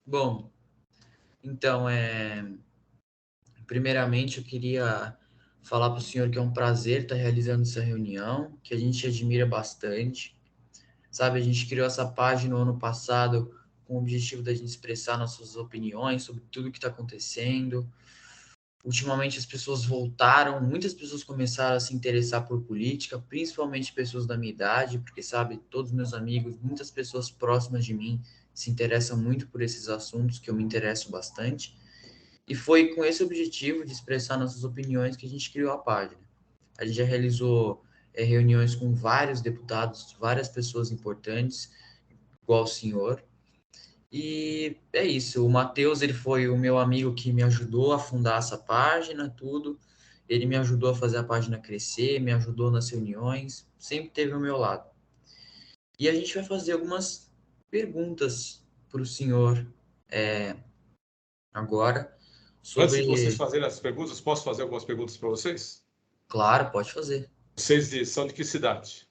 Bom, então, primeiramente eu queria falar para o senhor que é um prazer estar realizando essa reunião, que a gente admira bastante. Sabe, a gente criou essa página no ano passado com o objetivo da gente expressar nossas opiniões sobre tudo que está acontecendo. Ultimamente as pessoas voltaram, muitas pessoas começaram a se interessar por política, principalmente pessoas da minha idade, porque, sabe, todos meus amigos, muitas pessoas próximas de mim se interessam muito por esses assuntos, que eu me interesso bastante. E foi com esse objetivo de expressar nossas opiniões que a gente criou a página. A gente já realizou reuniões com vários deputados, várias pessoas importantes, igual o senhor. E é isso. O Matheus, ele foi o meu amigo que me ajudou a fundar essa página, tudo. Ele me ajudou a fazer a página crescer, me ajudou nas reuniões, sempre esteve ao meu lado. E a gente vai fazer algumas perguntas para o senhor agora Antes de vocês sobre. fazerem as perguntas, posso fazer algumas perguntas para vocês? Claro, pode fazer. São de que cidade?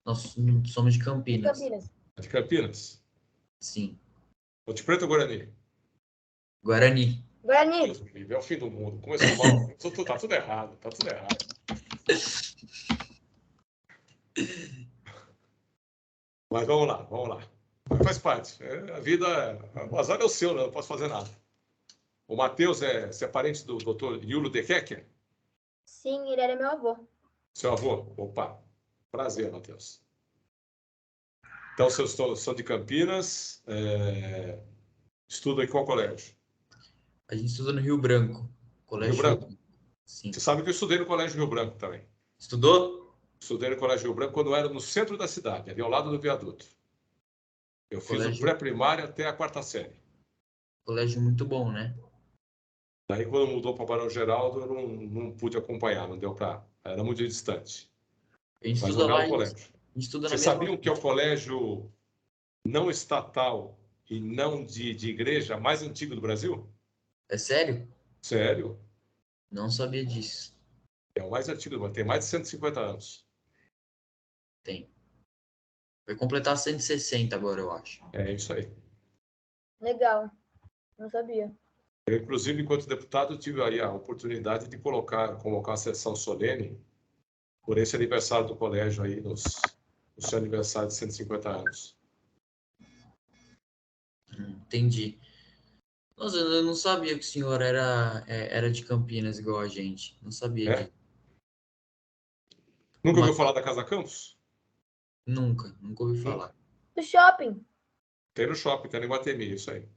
Nós somos de De Campinas. Campinas. De Campinas? Sim. Ponte Preta ou Guarani? Guarani. Guarani. Deus me livre, é o fim do mundo. Começou mal. Tá tudo errado, tá tudo errado. Mas vamos lá, vamos lá. Faz parte. A vida, o azar é o seu, né? Não posso fazer nada. O Matheus você é parente do Dr. Yulo De Kecker? Sim, ele era meu avô. Seu avô? Opa, prazer, Matheus. Então, vocês são de Campinas, estuda em qual colégio? A gente estuda no Rio Branco. Rio Colégio Rio Branco? Branco. Sim. Você sabe que eu estudei no Colégio Rio Branco também. Estudou? Estudei no Colégio Rio Branco quando era no centro da cidade, ali ao lado do viaduto. Eu fiz o Colégio, pré-primário até a quarta série. colégio muito bom, né? Daí, quando mudou para Barão Geraldo, eu não pude acompanhar, não deu para. Era muito distante. A gente Mas estuda um lá, belo a gente colégio. estuda na Vocês mesma. sabiam que é o colégio não estatal e não de igreja mais antigo do Brasil? É sério? Sério? Não sabia disso. É o mais antigo, mas tem mais de 150 anos. Tem. Vai completar 160 agora, eu acho. É isso aí. Legal. Não sabia. Eu, inclusive, enquanto deputado, tive aí a oportunidade de convocar uma sessão solene por esse aniversário do colégio aí, no seu aniversário de 150 anos. Entendi. Nossa, eu não sabia que o senhor era de Campinas igual a gente. Não sabia É? disso. Nunca ouviu Uma... falar da Casa Campos? Nunca ouvi Hum? falar. Do shopping. Tem no shopping, tem no Iguatemi, isso aí.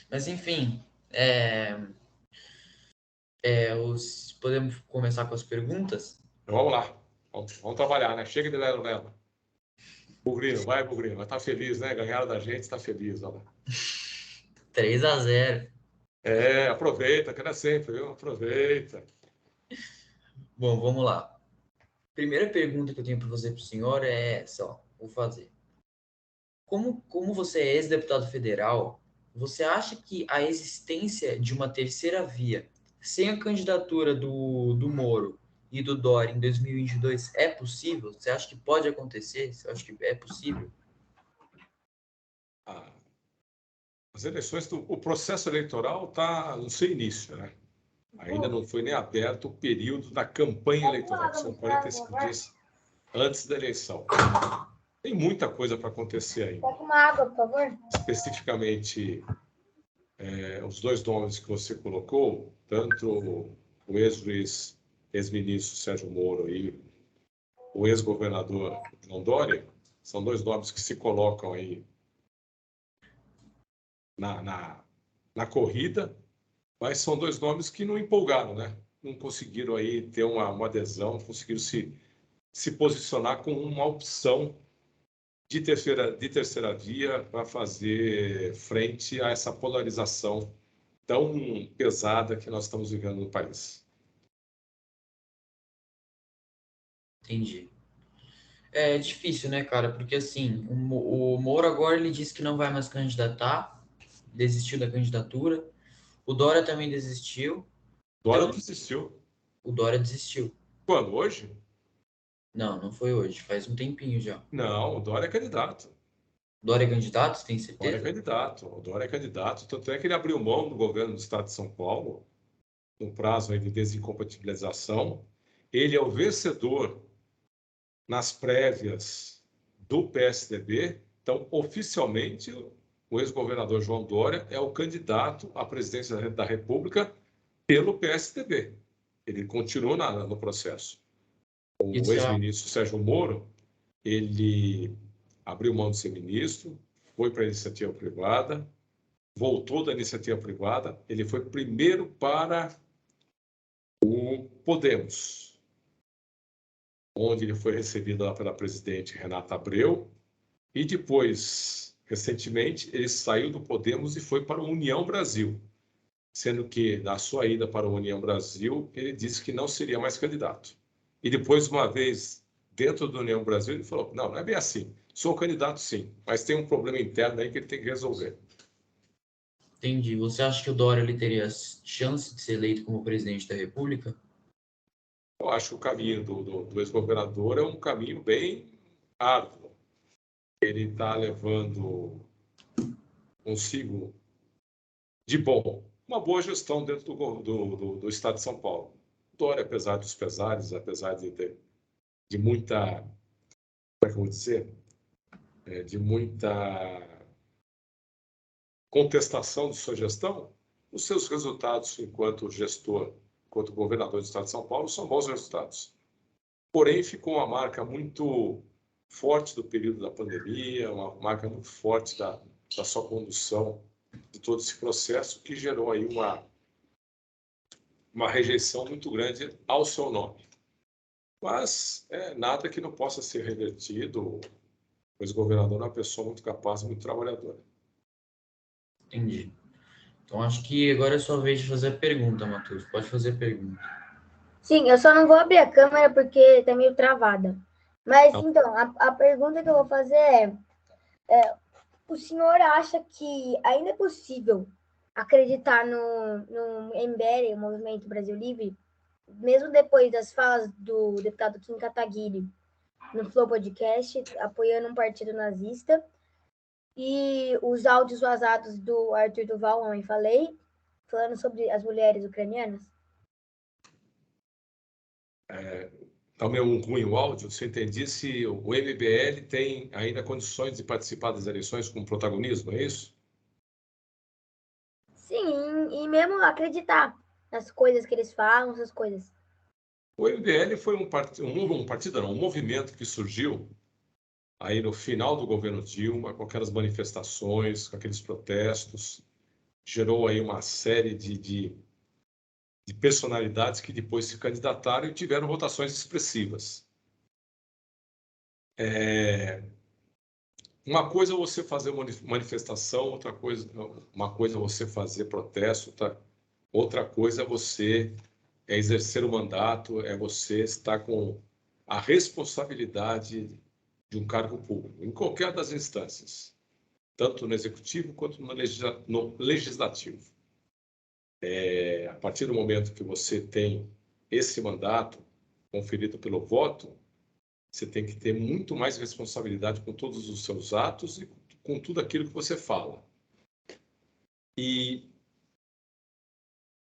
Mas enfim, podemos começar com as perguntas? Então vamos lá. Vamos trabalhar, né? Chega de lero-lero. Bugrino, vai, Bugrino. Vai estar feliz, né? Ganharam da gente, está feliz. Olha lá. 3-0. Aproveita, que não é sempre, viu? Aproveita. Bom, vamos lá. Primeira pergunta que eu tenho para fazer para o senhor é essa, ó. Vou fazer. Como você é ex-deputado federal, você acha que a existência de uma terceira via, sem a candidatura do Moro e do Dória em 2022, é possível? Você acha que pode acontecer? Você acha que é possível? As eleições, o processo eleitoral está no seu início, né? Ainda não foi nem aberto o período da campanha eleitoral, que são 45 dias antes da eleição. Tem muita coisa para acontecer aí. Pega uma água, por favor. Especificamente, os dois nomes que você colocou, tanto o ex-juiz, ex-ministro Sérgio Moro e o ex-governador João Dória, são dois nomes que se colocam aí na corrida, mas são dois nomes que não empolgaram, né? Não conseguiram aí ter uma adesão, não conseguiram se posicionar como uma opção de terceira via para fazer frente a essa polarização tão pesada que nós estamos vivendo no país. Entendi. É difícil, né, cara? Porque assim, o Moro agora ele disse que não vai mais candidatar, desistiu da candidatura. O Dória também desistiu. Dória Então, desistiu. o Dória desistiu. Quando? Hoje? Não foi hoje, faz um tempinho já. Não, o Dória é candidato. Dória é candidato, você tem Dória é certeza? candidato, o Dória é candidato, tanto é que ele abriu mão do governo do estado de São Paulo, no prazo aí de desincompatibilização. Ele é o vencedor nas prévias do PSDB, então, oficialmente, o ex-governador João Dória é o candidato à presidência da República pelo PSDB. Ele continua no processo. E O você, ex-ministro Sérgio Moro, ele abriu mão de ser ministro, foi para a iniciativa privada, voltou da iniciativa privada, ele foi primeiro para o Podemos, onde ele foi recebido lá pela presidente Renata Abreu, e depois, recentemente, ele saiu do Podemos e foi para a União Brasil, sendo que, na sua ida para a União Brasil, ele disse que não seria mais candidato. E depois, uma vez dentro da União Brasil, ele falou, não é bem assim, sou candidato sim, mas tem um problema interno aí que ele tem que resolver. entendi. Você acha que o Dória ele teria chance de ser eleito como presidente da República? Eu acho que o caminho do ex-governador é um caminho bem árduo. Ele está levando consigo de bom uma boa gestão dentro do estado de São Paulo. Dória, apesar dos pesares, apesar de muita, como é que eu vou dizer, de muita contestação de sua gestão, os seus resultados enquanto gestor, enquanto governador do estado de São Paulo, são bons resultados. Porém, ficou uma marca muito forte do período da pandemia, uma marca muito forte da sua condução de todo esse processo, que gerou aí uma rejeição muito grande ao seu nome. Mas nada que não possa ser revertido, pois o governador é uma pessoa muito capaz, muito trabalhadora. Entendi. Então acho que agora é sua vez de fazer a pergunta, Matheus. Pode fazer a pergunta. Sim, eu só não vou abrir a câmera porque tá meio travada. Mas, Não. então, a pergunta que eu vou fazer o senhor acha que ainda é possível acreditar no MBL, o Movimento Brasil Livre, mesmo depois das falas do deputado Kim Kataguiri no Flow Podcast, apoiando um partido nazista, e os áudios vazados do Arthur Duval, Homem Falei, falando sobre as mulheres ucranianas? Está meio ruim o áudio. Você entendi se o MBL tem ainda condições de participar das eleições com protagonismo, é isso? Sim, e mesmo acreditar nas coisas que eles falam, essas coisas. O MBL foi um partido, não, um movimento que surgiu aí no final do governo Dilma, com aquelas manifestações, com aqueles protestos, gerou aí uma série de personalidades que depois se candidataram e tiveram votações expressivas. Uma coisa é você fazer uma manifestação, uma coisa é você fazer protesto, outra coisa é você exercer o mandato, é você estar com a responsabilidade de um cargo público, em qualquer das instâncias, tanto no executivo quanto no legislativo. A partir do momento que você tem esse mandato conferido pelo voto, você tem que ter muito mais responsabilidade com todos os seus atos e com tudo aquilo que você fala. E,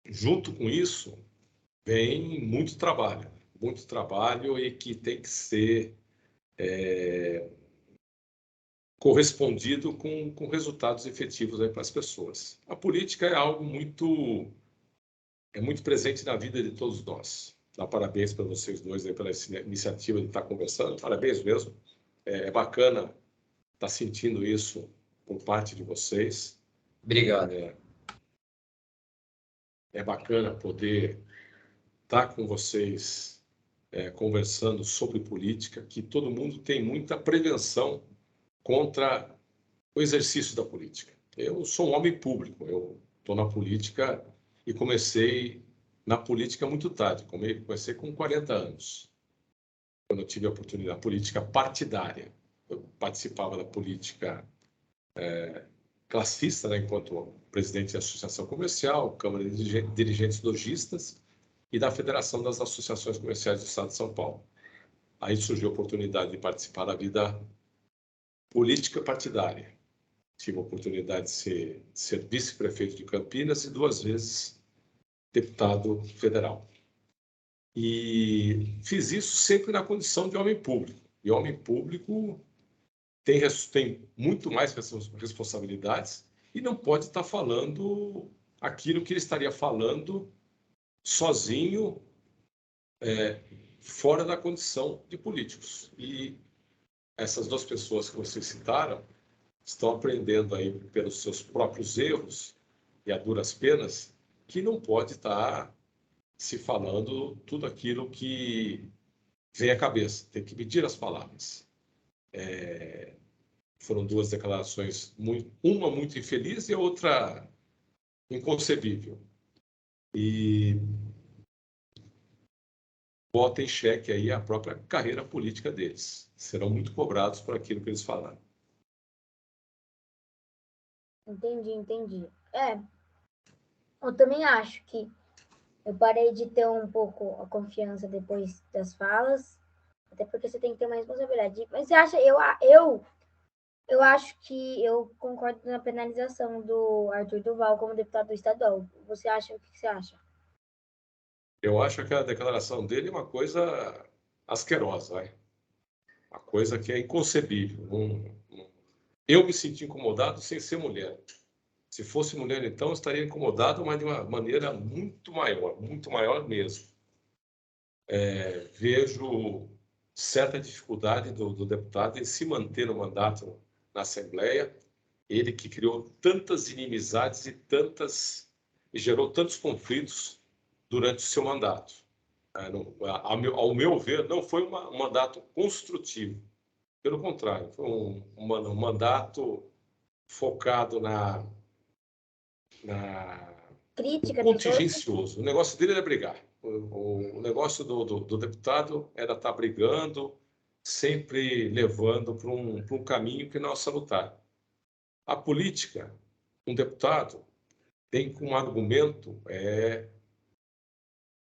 junto com isso, vem muito trabalho e que tem que ser correspondido com resultados efetivos aí para as pessoas. A política é algo muito presente na vida de todos nós. Dá parabéns para vocês dois aí pela iniciativa de estar conversando. Parabéns mesmo. É bacana estar sentindo isso por parte de vocês. Obrigado. É bacana poder estar com vocês conversando sobre política, que todo mundo tem muita prevenção contra o exercício da política. Eu sou um homem público, eu estou na política e comecei na política muito tarde, comecei com 40 anos, quando eu tive a oportunidade, política partidária. Eu participava da política classista, né, enquanto presidente da Associação Comercial, Câmara de Dirigentes Lojistas e da Federação das Associações Comerciais do Estado de São Paulo. Aí surgiu a oportunidade de participar da vida política partidária. Tive a oportunidade de ser vice-prefeito de Campinas e 2 vezes deputado federal. E fiz isso sempre na condição de homem público. E homem público tem muito mais responsabilidades e não pode estar falando aquilo que ele estaria falando sozinho, fora da condição de políticos. E essas 2 pessoas que vocês citaram estão aprendendo aí pelos seus próprios erros e a duras penas que não pode estar se falando tudo aquilo que vem à cabeça. Tem que medir as palavras. Foram 2 declarações, uma muito infeliz e a outra inconcebível. E bota em xeque aí a própria carreira política deles. Serão muito cobrados por aquilo que eles falaram. Entendi. Eu também acho que eu parei de ter um pouco a confiança depois das falas, até porque você tem que ter uma responsabilidade. Mas você acha, eu acho que eu concordo na penalização do Arthur Duval como deputado estadual. Você acha, o que você acha? Eu acho que a declaração dele é uma coisa asquerosa, uma coisa que é inconcebível. Eu me senti incomodado sem ser mulher. Se fosse mulher, então, eu estaria incomodado, mas de uma maneira muito maior mesmo. Vejo certa dificuldade do deputado em se manter no mandato na Assembleia, ele que criou tantas inimizades e gerou tantos conflitos durante o seu mandato. Ao meu ver, não foi um mandato construtivo. Pelo contrário, foi um mandato focado na Crítica contingencioso. O negócio dele era brigar. O negócio do deputado era estar brigando, sempre levando para um caminho que não é salutar. A política, um deputado tem como argumento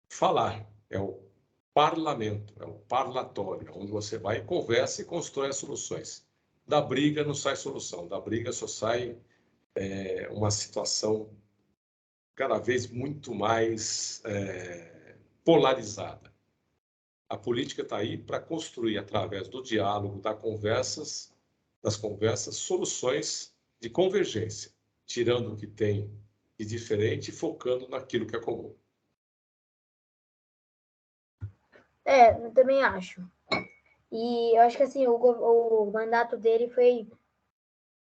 falar, é o parlamento, é o parlatório, onde você vai e conversa e constrói as soluções. Da briga não sai solução, da briga só sai uma situação cada vez muito mais polarizada. A política está aí para construir, através do diálogo, das conversas, soluções de convergência, tirando o que tem de diferente e focando naquilo que é comum. Eu também acho. E eu acho que assim, o mandato dele foi,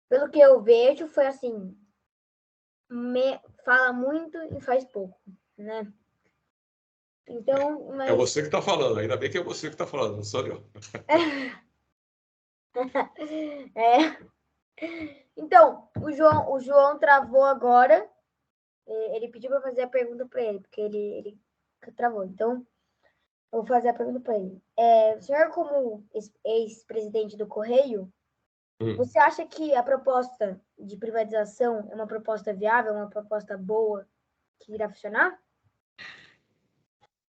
pelo que eu vejo, foi assim, fala muito e faz pouco, né? Então, mas... É você que está falando, ainda bem que é você que está falando, não sou eu. Então, o João travou agora. Ele pediu para fazer a pergunta para ele, porque ele travou. Então, eu vou fazer a pergunta para ele. O senhor, como ex-presidente do Correio, você acha que a proposta de privatização é uma proposta viável, uma proposta boa, que irá funcionar?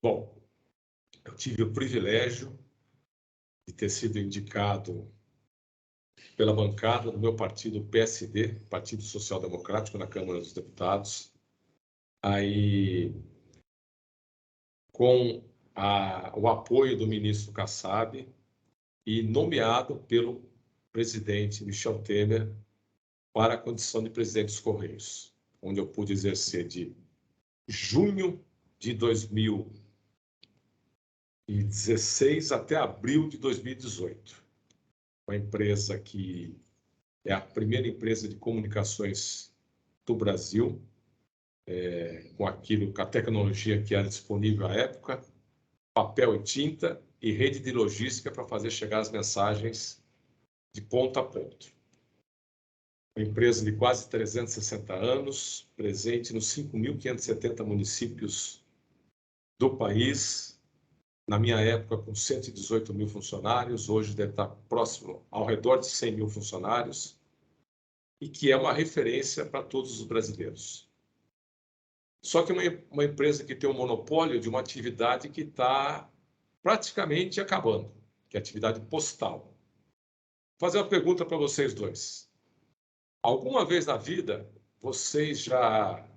Bom, eu tive o privilégio de ter sido indicado pela bancada do meu partido, PSD, Partido Social Democrático, na Câmara dos Deputados, aí com o apoio do ministro Kassab e nomeado pelo presidente Michel Temer para a condição de presidente dos Correios, onde eu pude exercer de junho de 2016 até abril de 2018. Uma empresa que é a primeira empresa de comunicações do Brasil, com a tecnologia que era disponível à época, papel e tinta e rede de logística para fazer chegar as mensagens de ponto a ponto. Uma empresa de quase 360 anos, presente nos 5.570 municípios do país, na minha época com 118 mil funcionários, hoje deve estar próximo, ao redor de 100 mil funcionários, e que é uma referência para todos os brasileiros. Só que uma empresa que tem um monopólio de uma atividade que está praticamente acabando, que é a atividade postal. fazer uma pergunta para vocês dois. Alguma vez na vida, vocês já...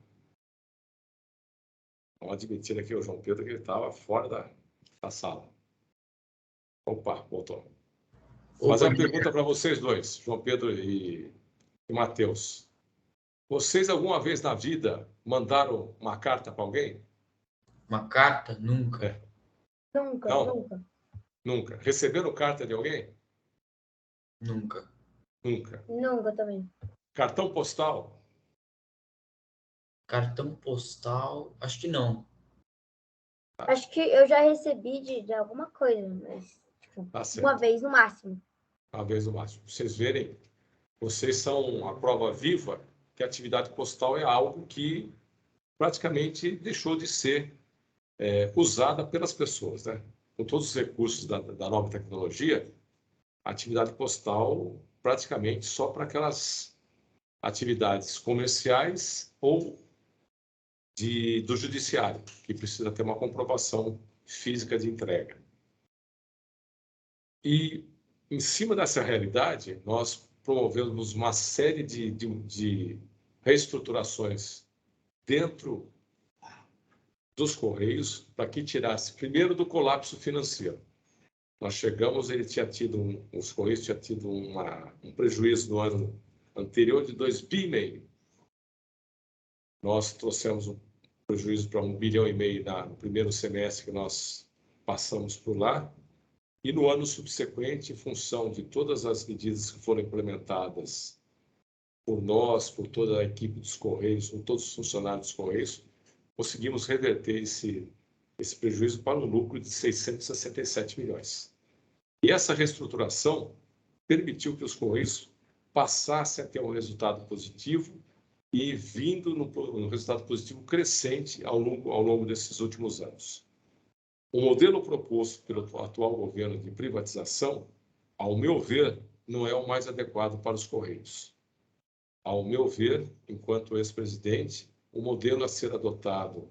Vamos admitir aqui o João Pedro que ele estava fora da sala. Opa, voltou. Vou fazer uma pergunta para vocês dois, João Pedro e Matheus. Vocês alguma vez na vida mandaram uma carta para alguém? Uma carta? Nunca. É. Nunca, Não? nunca. Nunca. Receberam carta de alguém? Nunca. Nunca. Nunca também. Cartão postal? Cartão postal? Acho que não. Acho que eu já recebi de alguma coisa, mas tipo, Tá certo. uma vez no máximo. Uma vez no máximo. Vocês verem, vocês são a prova viva que a atividade postal é algo que praticamente deixou de ser usada pelas pessoas, né? Com todos os recursos da nova tecnologia, a atividade postal praticamente só para aquelas atividades comerciais ou do judiciário, que precisa ter uma comprovação física de entrega. E, em cima dessa realidade, nós promovemos uma série de reestruturações dentro dos Correios para que tirasse, primeiro, do colapso financeiro. Nós chegamos, os Correios tinham tido um prejuízo no ano anterior de 2,5 bilhões. Nós trouxemos um prejuízo para 1,5 bilhão no primeiro semestre que nós passamos por lá. E no ano subsequente, em função de todas as medidas que foram implementadas por nós, por toda a equipe dos Correios, por todos os funcionários dos Correios, conseguimos reverter esse prejuízo para um lucro de 667 milhões. E essa reestruturação permitiu que os Correios passassem a ter um resultado positivo e vindo no resultado positivo crescente ao longo desses últimos anos. O modelo proposto pelo atual governo de privatização, ao meu ver, não é o mais adequado para os Correios. Ao meu ver, enquanto ex-presidente, o modelo a ser adotado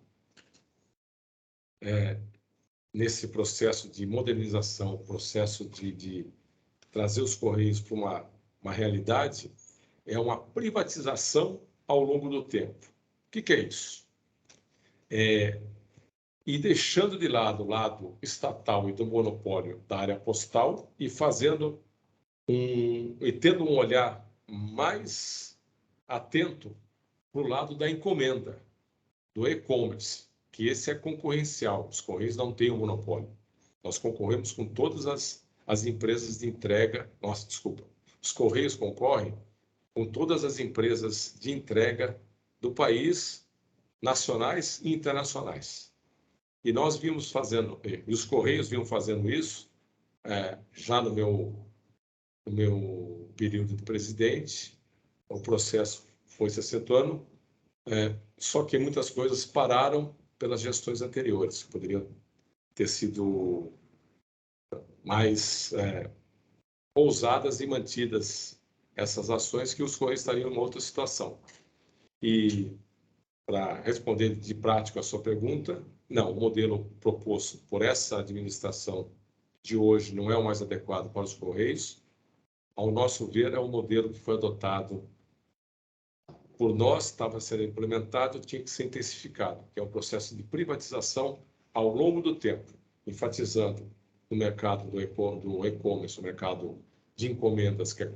nesse processo de modernização, processo de trazer os Correios para uma realidade, é uma privatização ao longo do tempo. O que é isso? E deixando de lado o lado estatal e do monopólio da área postal e tendo um olhar mais atento para o lado da encomenda, do e-commerce, que esse é concorrencial. Os Correios não têm um monopólio. Nós concorremos com todas as empresas de entrega. Os Correios concorrem com todas as empresas de entrega do país, nacionais e internacionais. E nós vimos fazendo, e os Correios vinham fazendo isso já no meu período de presidente. O processo foi se acentuando, só que muitas coisas pararam pelas gestões anteriores, que poderiam ter sido mais ousadas e mantidas essas ações, que os Correios estariam em uma outra situação. E, para responder de prático a sua pergunta, não, o modelo proposto por essa administração de hoje não é o mais adequado para os Correios. Ao nosso ver, é um modelo que foi adotado por nós, estava sendo implementado, tinha que ser intensificado, que é um processo de privatização ao longo do tempo, enfatizando no mercado do e-commerce, o mercado de encomendas, que é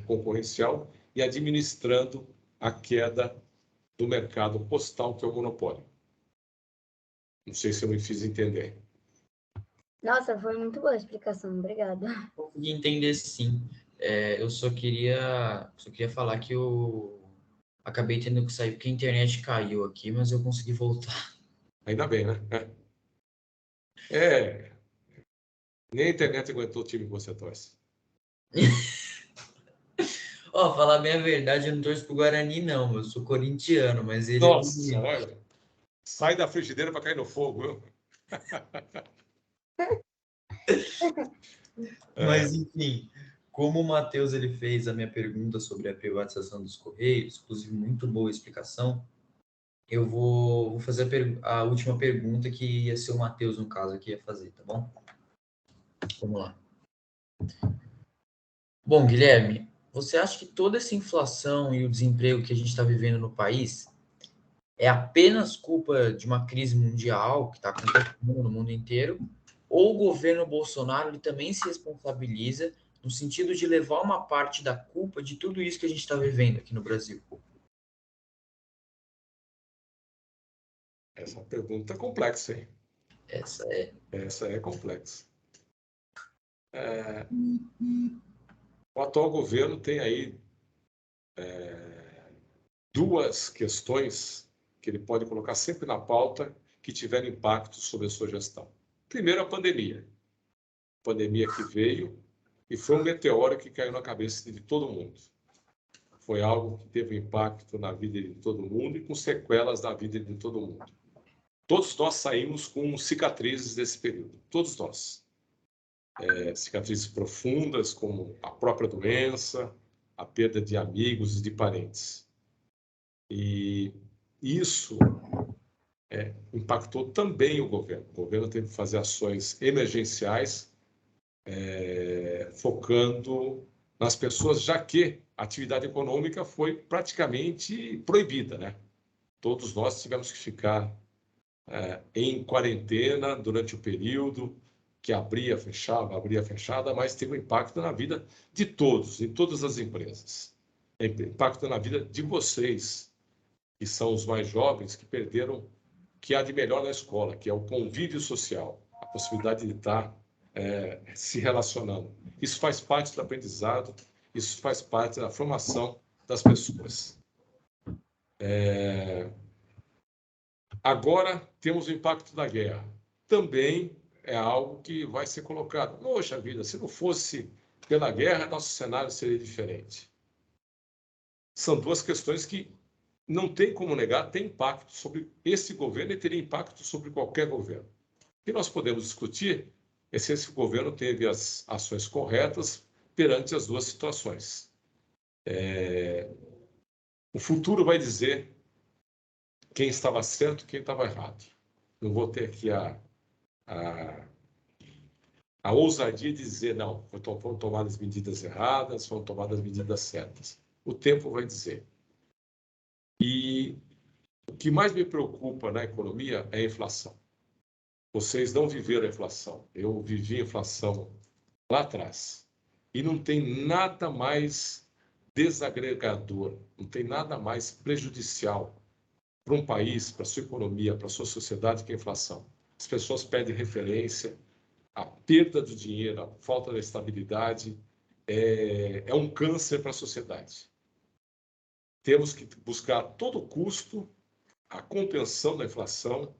concorrencial, e administrando a queda do mercado postal, que é o monopólio. Não sei se eu me fiz entender. Nossa, foi muito boa a explicação, obrigada. Consegui entender, sim. Eu só queria falar que eu acabei tendo que sair porque a internet caiu aqui, mas eu consegui voltar. Ainda bem, né? Nem a internet aguentou o time que você torce. Falar bem a verdade, eu não torço pro Guarani, não. Eu sou corintiano, mas ele Nossa, olha. Sai da frigideira para cair no fogo, viu? Mas, enfim, como o Matheus ele fez a minha pergunta sobre a privatização dos Correios, inclusive muito boa explicação, eu vou fazer a última pergunta, que ia ser o Matheus, no caso, que ia fazer, tá bom? Vamos lá. Bom, Guilherme, você acha que toda essa inflação e o desemprego que a gente está vivendo no país é apenas culpa de uma crise mundial que está acontecendo no mundo inteiro? Ou o governo Bolsonaro ele também se responsabiliza no sentido de levar uma parte da culpa de tudo isso que a gente está vivendo aqui no Brasil? Essa pergunta é complexa, hein? Essa é. Essa é complexa. O atual governo tem aí duas questões que ele pode colocar sempre na pauta que tiveram impacto sobre a sua gestão. Primeiro, a pandemia. A pandemia que veio e foi um meteoro que caiu na cabeça de todo mundo. Foi algo que teve impacto na vida de todo mundo e com sequelas na vida de todo mundo. Todos nós saímos com cicatrizes desse período, todos nós. Cicatrizes profundas, como a própria doença, a perda de amigos e de parentes. E isso impactou também o governo. O governo teve que fazer ações emergenciais, focando nas pessoas, já que a atividade econômica foi praticamente proibida, né? Todos nós tivemos que ficar em quarentena durante o período que abria, fechada, mas teve um impacto na vida de todos, em todas as empresas. Impacto na vida de vocês, que são os mais jovens, que perderam o que há de melhor na escola, que é o convívio social, a possibilidade de estar se relacionando. Isso faz parte do aprendizado, isso faz parte da formação das pessoas. Agora temos o impacto da guerra. Também é algo que vai ser colocado. Poxa vida, se não fosse pela guerra, nosso cenário seria diferente. São duas questões que não tem como negar, tem impacto sobre esse governo e teria impacto sobre qualquer governo. O que nós podemos discutir é se esse governo teve as ações corretas perante as duas situações. O futuro vai dizer quem estava certo e quem estava errado. Não vou ter aqui a ousadia de dizer, não, foram tomadas medidas erradas, foram tomadas medidas certas. O tempo vai dizer. E o que mais me preocupa na economia é a inflação. Vocês não viveram a inflação. Eu vivi a inflação lá atrás. E não tem nada mais desagregador, não tem nada mais prejudicial para um país, para a sua economia, para a sua sociedade que a inflação. As pessoas perdem referência, a perda do dinheiro, a falta da estabilidade é um câncer para a sociedade. Temos que buscar a todo custo a contenção da inflação,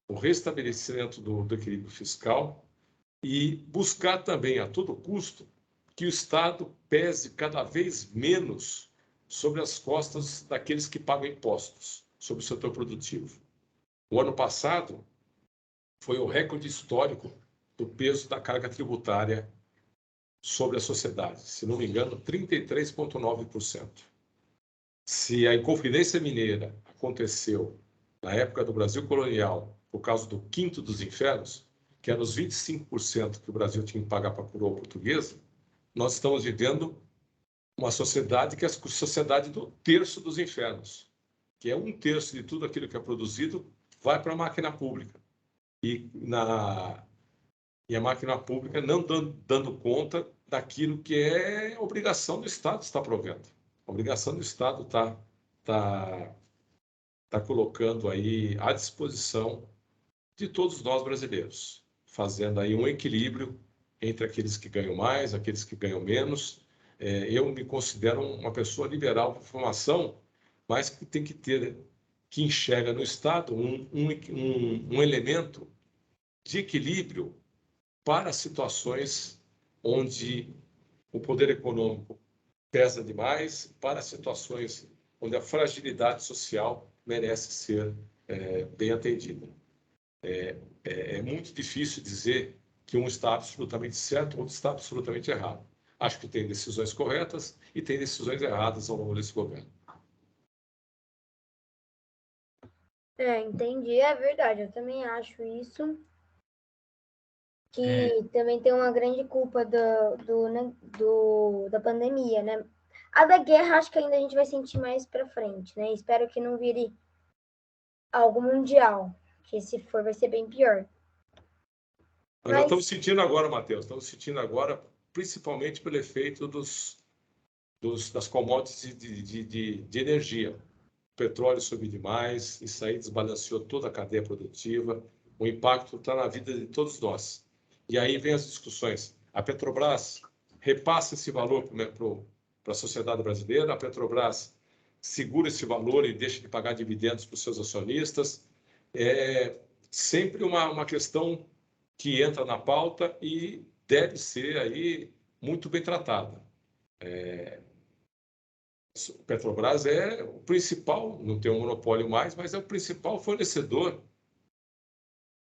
o restabelecimento do equilíbrio fiscal e buscar também a todo custo que o Estado pese cada vez menos sobre as costas daqueles que pagam impostos sobre o setor produtivo. O ano passado foi o recorde histórico do peso da carga tributária sobre a sociedade. Se não me engano, 33,9%. Se a Inconfidência Mineira aconteceu na época do Brasil colonial, por causa do quinto dos infernos, que eram os 25% que o Brasil tinha que pagar para a coroa portuguesa, nós estamos vivendo uma sociedade que é a sociedade do terço dos infernos, que é 1/3 de tudo aquilo que é produzido vai para a máquina pública. E a máquina pública não dando conta daquilo que é obrigação do Estado estar provendo. A obrigação do Estado está colocando aí à disposição de todos nós brasileiros, fazendo aí um equilíbrio entre aqueles que ganham mais, aqueles que ganham menos. Eu me considero uma pessoa liberal por formação, mas que tem que ter, que enxerga no Estado um elemento de equilíbrio para situações onde o poder econômico pesa demais, para situações onde a fragilidade social merece ser bem atendida. É muito difícil dizer que um está absolutamente certo ou outro está absolutamente errado. Acho que tem decisões corretas e tem decisões erradas ao longo desse governo. Entendi, é verdade, eu também acho isso. que também tem uma grande culpa da pandemia, né? A da guerra, acho que ainda a gente vai sentir mais para frente, né? Espero que não vire algo mundial, que se for vai ser bem pior. Nós já estamos sentindo agora, Matheus, estamos sentindo agora, principalmente pelo efeito das commodities de energia. O petróleo subiu demais, isso aí desbalanceou toda a cadeia produtiva, o impacto está na vida de todos nós. E aí vem as discussões. A Petrobras repassa esse valor para a sociedade brasileira, a Petrobras segura esse valor e deixa de pagar dividendos para os seus acionistas. É sempre uma questão que entra na pauta e deve ser aí muito bem tratada. O Petrobras é o principal, não tem um monopólio mais, mas é o principal fornecedor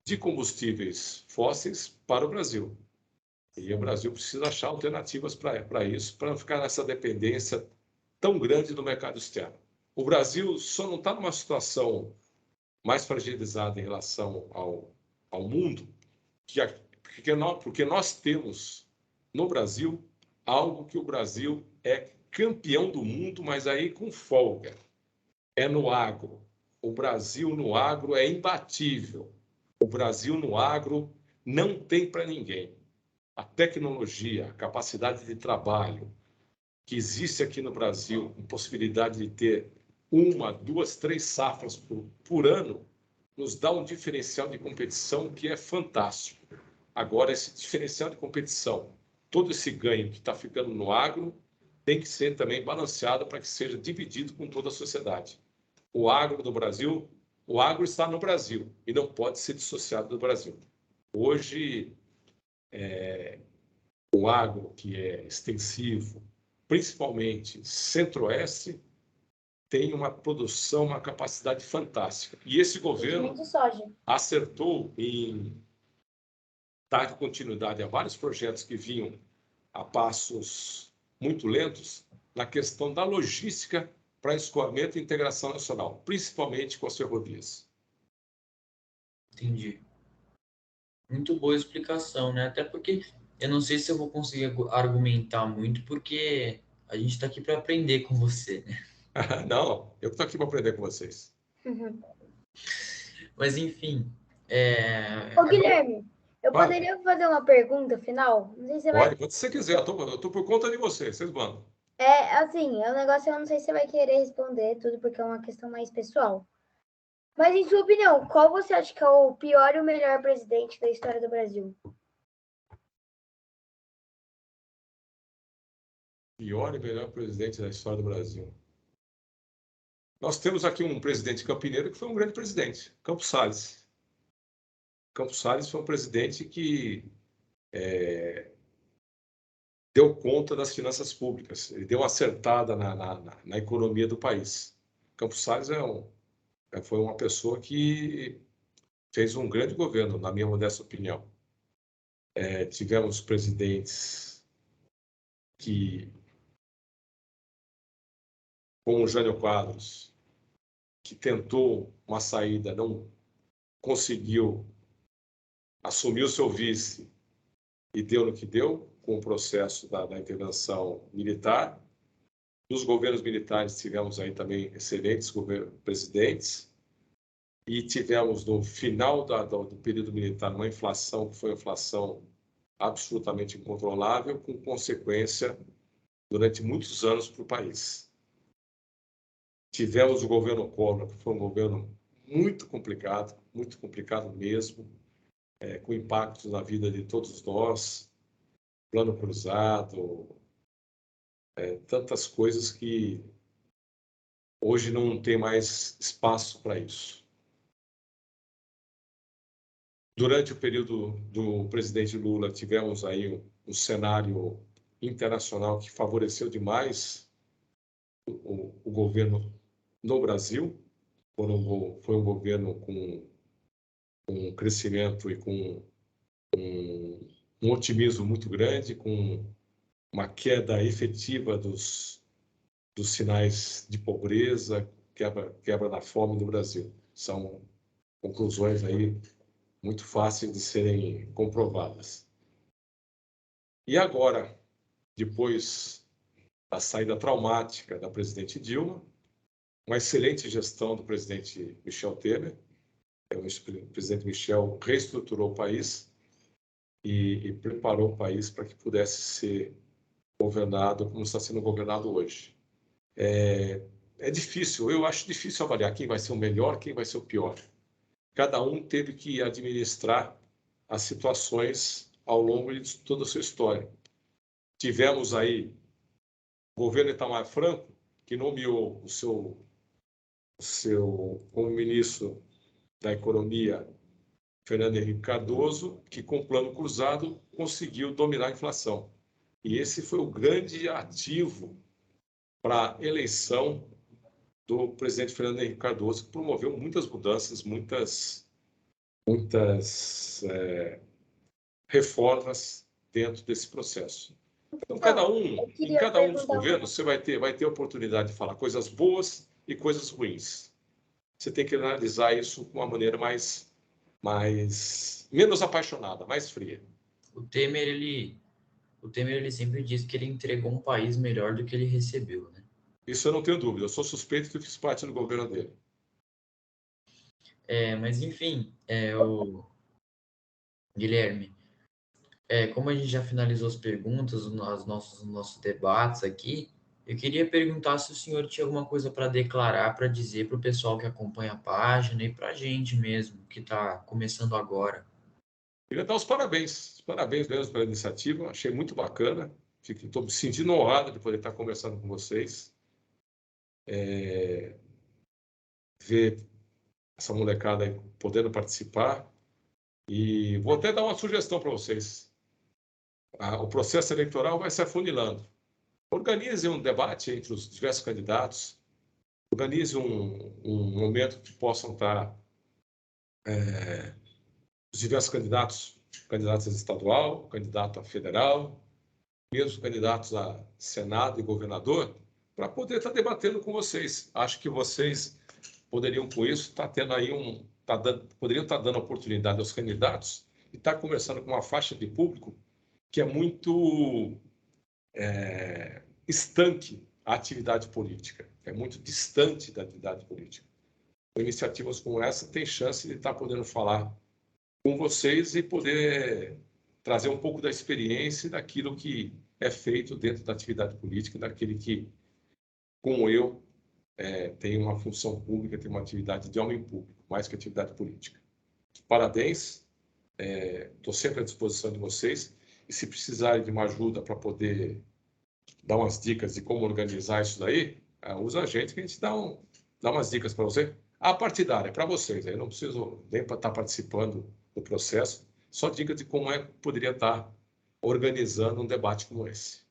de combustíveis fósseis para o Brasil. E o Brasil precisa achar alternativas para isso, para não ficar nessa dependência tão grande do mercado externo. O Brasil só não está numa situação mais fragilizada em relação ao mundo, porque nós temos no Brasil algo que o Brasil é campeão do mundo, mas aí com folga. É no agro. O Brasil no agro é imbatível. O Brasil no agro não tem para ninguém. A tecnologia, a capacidade de trabalho que existe aqui no Brasil, com possibilidade de ter 1, 2, 3 safras por ano, nos dá um diferencial de competição que é fantástico. Agora, esse diferencial de competição, todo esse ganho que está ficando no agro, tem que ser também balanceado para que seja dividido com toda a sociedade. O agro do Brasil, o agro está no Brasil e não pode ser dissociado do Brasil. Hoje, o agro, que é extensivo, principalmente centro-oeste, tem uma produção, uma capacidade fantástica. E esse governo acertou em dar continuidade a vários projetos que vinham a passos muito lentos na questão da logística para escoamento e integração nacional, principalmente com as ferrovias. Entendi. Muito boa explicação, né? Até porque eu não sei se eu vou conseguir argumentar muito, porque a gente está aqui para aprender com você, né? Não, eu estou aqui para aprender com vocês. Mas, enfim... Ô, Guilherme, eu poderia fazer uma pergunta final? Não sei se você Pode, quando você quiser. Eu tô por conta de vocês mandam. Assim, o negócio eu não sei se você vai querer responder tudo, porque é uma questão mais pessoal. Mas, em sua opinião, qual você acha que é o pior e o melhor presidente da história do Brasil? Pior e melhor presidente da história do Brasil. Nós temos aqui um presidente campineiro que foi um grande presidente, Campos Salles. Campos Salles foi um presidente que deu conta das finanças públicas. Ele deu uma acertada na economia do país. Campos Salles foi uma pessoa que fez um grande governo, na minha modesta opinião. Tivemos presidentes como o Jânio Quadros, que tentou uma saída, não conseguiu assumir o seu vice e deu no que deu, com o processo da intervenção militar. Nos governos militares tivemos aí também excelentes presidentes e tivemos no final do período militar uma inflação que foi uma inflação absolutamente incontrolável, com consequência durante muitos anos para o país. Tivemos o governo Collor, que foi um governo muito complicado mesmo, com impactos na vida de todos nós, plano cruzado, tantas coisas que hoje não tem mais espaço para isso. Durante o período do presidente Lula, tivemos aí um cenário internacional que favoreceu demais o governo no Brasil. Foi um governo com um crescimento e com um otimismo muito grande, com uma queda efetiva dos sinais de pobreza, quebra da fome no Brasil. São conclusões aí muito fáceis de serem comprovadas. E agora, depois da saída traumática da presidente Dilma, uma excelente gestão do presidente Michel Temer, o presidente Michel reestruturou o país e preparou o país para que pudesse ser governado como está sendo governado hoje. É difícil, eu acho difícil avaliar quem vai ser o melhor, quem vai ser o pior. Cada um teve que administrar as situações ao longo de toda a sua história. Tivemos aí o governo Itamar Franco, que nomeou o seu como ministro da Economia, Fernando Henrique Cardoso, que com plano cruzado conseguiu dominar a inflação. E esse foi o grande ativo para a eleição do presidente Fernando Henrique Cardoso, que promoveu muitas mudanças, muitas reformas dentro desse processo. Então, em cada um dos governos, você vai ter a oportunidade de falar coisas boas e coisas ruins. Você tem que analisar isso com uma maneira menos apaixonada, mais fria. O Temer, ele sempre disse que ele entregou um país melhor do que ele recebeu, né? Isso eu não tenho dúvida. Eu sou suspeito que eu fiz parte do governo dele. Mas enfim, o Guilherme, como a gente já finalizou as perguntas, os nossos debates aqui, eu queria perguntar se o senhor tinha alguma coisa para declarar, para dizer para o pessoal que acompanha a página e para a gente mesmo, que está começando agora. Queria dar os parabéns mesmo pela iniciativa, achei muito bacana, estou me sentindo honrado de poder estar conversando com vocês, ver essa molecada aí podendo participar, e vou até dar uma sugestão para vocês. O processo eleitoral vai se afunilando. Organize um debate entre os diversos candidatos, organize um momento que possam estar os diversos candidatos a estadual, candidato a federal, mesmo candidatos a Senado e governador, para poder estar debatendo com vocês. Acho que vocês poderiam, com isso, estar tendo aí poderiam estar dando oportunidade aos candidatos e estar conversando com uma faixa de público que é muito estanque à atividade política, é muito distante da atividade política. Com iniciativas como essa, tem chance de estar podendo falar com vocês e poder trazer um pouco da experiência daquilo que é feito dentro da atividade política, daquele que, como eu, tem uma função pública, tem uma atividade de homem público, mais que atividade política. Parabéns, estou sempre à disposição de vocês, e se precisarem de uma ajuda para poder dar umas dicas de como organizar isso daí, usa a gente que a gente dá umas dicas para você. A partidária é para vocês, aí não preciso nem para estar participando do processo, só dica de como poderia estar organizando um debate como esse.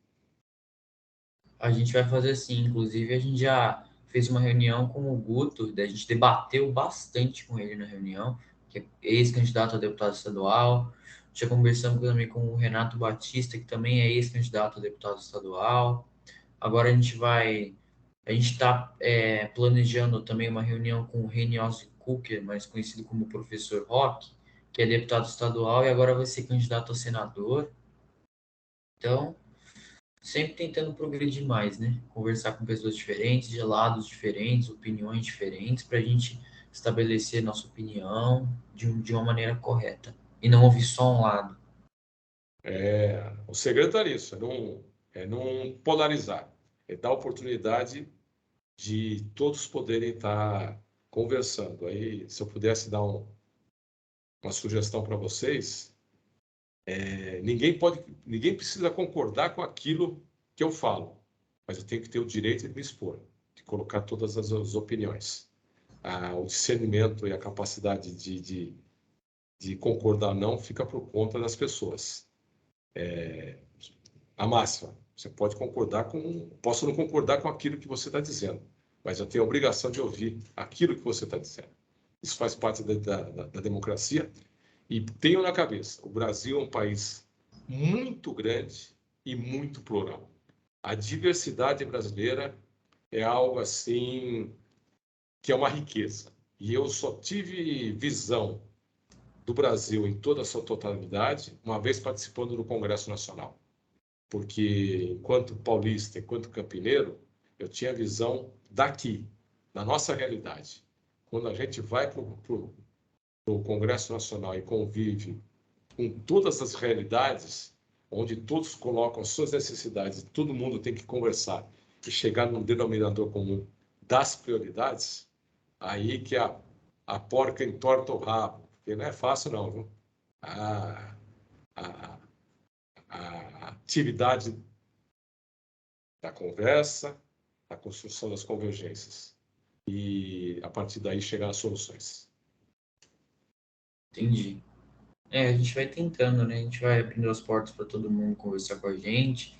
A gente vai fazer sim, inclusive a gente já fez uma reunião com o Guto, a gente debateu bastante com ele na reunião, que é ex-candidato a deputado estadual. Já conversamos também com o Renato Batista, que também é ex-candidato a deputado estadual. Agora a gente está planejando também uma reunião com o Reniose Cooker, mais conhecido como Professor Rock, que é deputado estadual e agora vai ser candidato a senador. Então, sempre tentando progredir mais, né? Conversar com pessoas diferentes, de lados diferentes, opiniões diferentes, para a gente estabelecer nossa opinião de uma maneira correta e não ouvir só um lado. O segredo é isso, é não polarizar, é dar oportunidade de todos poderem estar conversando. Aí, se eu pudesse dar uma sugestão para vocês, ninguém precisa concordar com aquilo que eu falo, mas eu tenho que ter o direito de me expor, de colocar todas as opiniões. O discernimento e a capacidade de concordar ou não fica por conta das pessoas. A máxima, você pode posso não concordar com aquilo que você está dizendo, mas eu tenho a obrigação de ouvir aquilo que você está dizendo. Isso faz parte da democracia. E tenho na cabeça, o Brasil é um país muito grande e muito plural. A diversidade brasileira é algo assim que é uma riqueza. E eu só tive visão do Brasil em toda a sua totalidade, uma vez participando do Congresso Nacional. Porque, enquanto paulista, enquanto campineiro, eu tinha a visão daqui, da nossa realidade. Quando a gente vai para o Congresso Nacional e convive com todas as realidades, onde todos colocam suas necessidades, todo mundo tem que conversar e chegar num denominador comum das prioridades, aí que a porca entorta o rabo, porque não é fácil não, viu? A, a, a atividade da conversa, da construção das convergências e, a partir daí, chegar às soluções. Entendi. A gente vai tentando, né? A gente vai abrindo as portas para todo mundo conversar com a gente.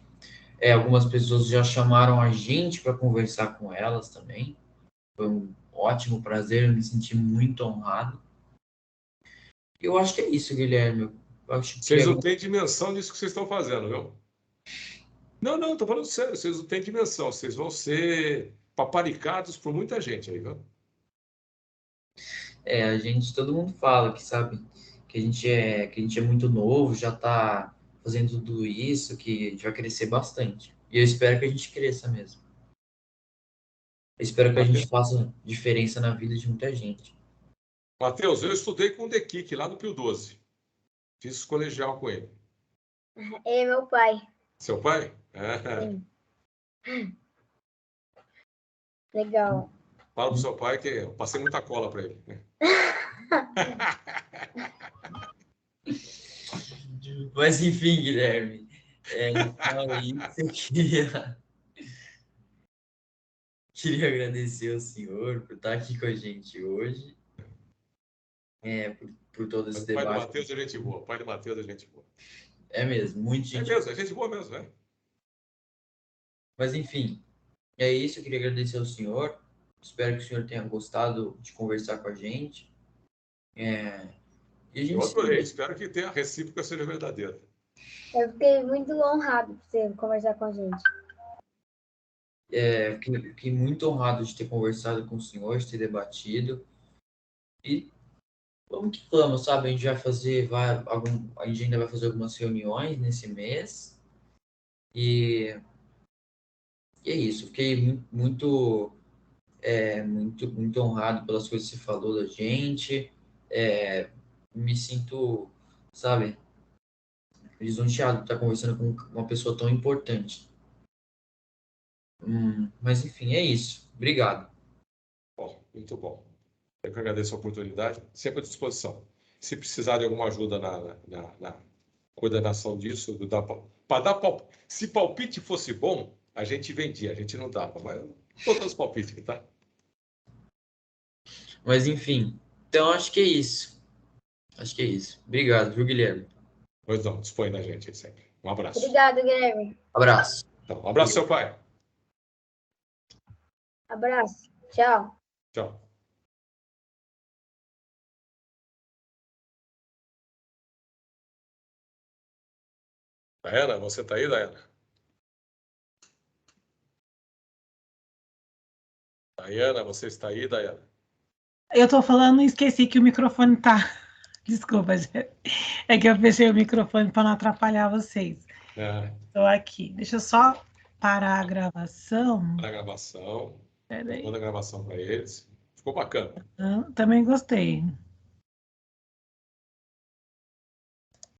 Algumas pessoas já chamaram a gente para conversar com elas também. Foi um ótimo prazer, eu me senti muito honrado. Eu acho que é isso, Guilherme. Eu acho que Vocês não têm dimensão disso que vocês estão fazendo, viu? Não, estou falando sério, vocês não têm dimensão. Vocês vão ser paparicados por muita gente aí, viu? a gente, todo mundo fala que sabe que a gente é muito novo, já está fazendo tudo isso, que a gente vai crescer bastante. E eu espero que a gente cresça mesmo. Eu espero que a gente faça diferença na vida de muita gente. Matheus, eu estudei com o Dequique lá no Pio 12. Fiz colegial com ele. Ele é meu pai. Seu pai? Sim. Legal. Fala pro seu pai que eu passei muita cola para ele. Mas enfim, Guilherme, então é isso. Eu queria agradecer ao senhor por estar aqui com a gente hoje, por todo esse Pai do debate. Matheus é gente boa. Pai do Matheus é gente boa. É mesmo, muito gente boa. É mesmo, é gente boa mesmo, né? Mas enfim, é isso. Eu queria agradecer ao senhor. Espero que o senhor tenha gostado de conversar com a gente. E a gente Eu adorei. Espero que a recíproca seja verdadeira. Eu fiquei muito honrado por você conversar com a gente. Fiquei muito honrado de ter conversado com o senhor, de ter debatido. E vamos que vamos, sabe? A gente a gente ainda vai fazer algumas reuniões nesse mês. E é isso. Fiquei muito, muito honrado pelas coisas que você falou da gente. Me sinto, sabe, lisonjeado de estar conversando com uma pessoa tão importante. Mas enfim, é isso. Obrigado. Bom, muito bom. Eu que agradeço a oportunidade, sempre à disposição. Se precisar de alguma ajuda na coordenação disso, se palpite fosse bom, a gente vendia, a gente não dava, mas todos os palpites, tá? Mas enfim, então acho que é isso. Obrigado, viu, Guilherme? Pois não, dispõe da gente aí sempre. Um abraço. Obrigado, Guilherme. Abraço. Então, um abraço, seu pai. Abraço. Tchau. Tchau. Daiana, você tá aí, Daiana? Daiana, você está aí, Daiana? Eu tô falando e esqueci que o microfone tá. Desculpa, gente. É que eu fechei o microfone para não atrapalhar vocês. Estou aqui. Deixa eu só parar a gravação. Para a gravação. Peraí. Manda a gravação para eles. Ficou bacana. Também gostei.